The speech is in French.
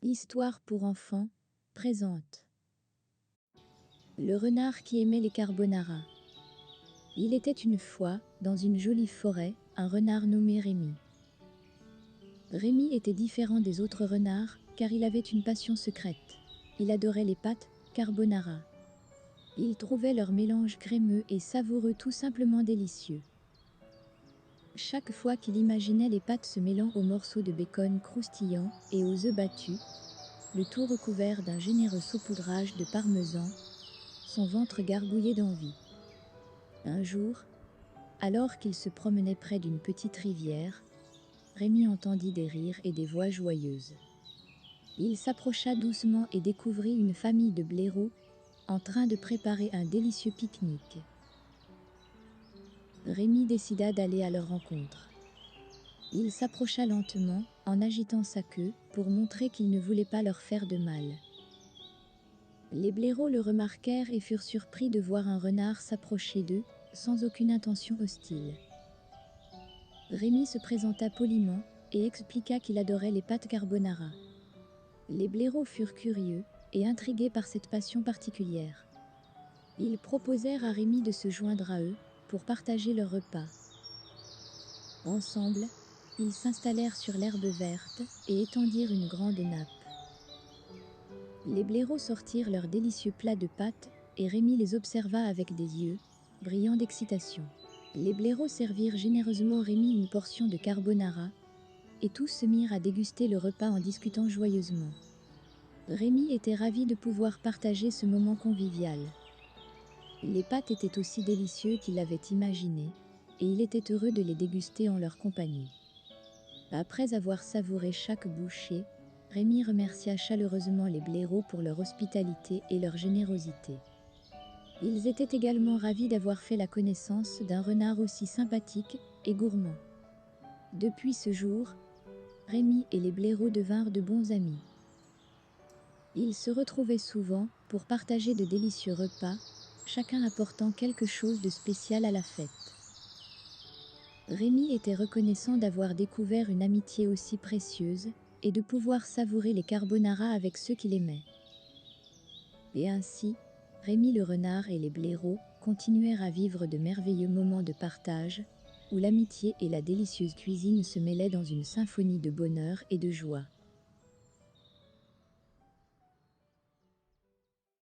Histoire pour enfants présente le renard qui aimait les carbonara. Il était une fois, dans une jolie forêt, un renard nommé Rémi. Rémi était différent des autres renards car il avait une passion secrète. Il adorait les pâtes carbonara. Il trouvait leur mélange crémeux et savoureux tout simplement délicieux. Chaque fois qu'il imaginait les pâtes se mêlant aux morceaux de bacon croustillants et aux œufs battus, le tout recouvert d'un généreux saupoudrage de parmesan, son ventre gargouillait d'envie. Un jour, alors qu'il se promenait près d'une petite rivière, Rémi entendit des rires et des voix joyeuses. Il s'approcha doucement et découvrit une famille de blaireaux en train de préparer un délicieux pique-nique. Rémi décida d'aller à leur rencontre. Il s'approcha lentement, en agitant sa queue, pour montrer qu'il ne voulait pas leur faire de mal. Les blaireaux le remarquèrent et furent surpris de voir un renard s'approcher d'eux, sans aucune intention hostile. Rémi se présenta poliment et expliqua qu'il adorait les pâtes carbonara. Les blaireaux furent curieux et intrigués par cette passion particulière. Ils proposèrent à Rémi de se joindre à eux pour partager leur repas. Ensemble, ils s'installèrent sur l'herbe verte et étendirent une grande nappe. Les blaireaux sortirent leur délicieux plat de pâtes et Rémi les observa avec des yeux brillants d'excitation. Les blaireaux servirent généreusement Rémi une portion de carbonara et tous se mirent à déguster le repas en discutant joyeusement. Rémi était ravi de pouvoir partager ce moment convivial. Les pâtes étaient aussi délicieux qu'il l'avait imaginé et il était heureux de les déguster en leur compagnie. Après avoir savouré chaque bouchée, Rémi remercia chaleureusement les blaireaux pour leur hospitalité et leur générosité. Ils étaient également ravis d'avoir fait la connaissance d'un renard aussi sympathique et gourmand. Depuis ce jour, Rémi et les blaireaux devinrent de bons amis. Ils se retrouvaient souvent pour partager de délicieux repas, chacun apportant quelque chose de spécial à la fête. Rémi était reconnaissant d'avoir découvert une amitié aussi précieuse et de pouvoir savourer les carbonara avec ceux qu'il aimait. Et ainsi, Rémi le renard et les blaireaux continuèrent à vivre de merveilleux moments de partage, où l'amitié et la délicieuse cuisine se mêlaient dans une symphonie de bonheur et de joie.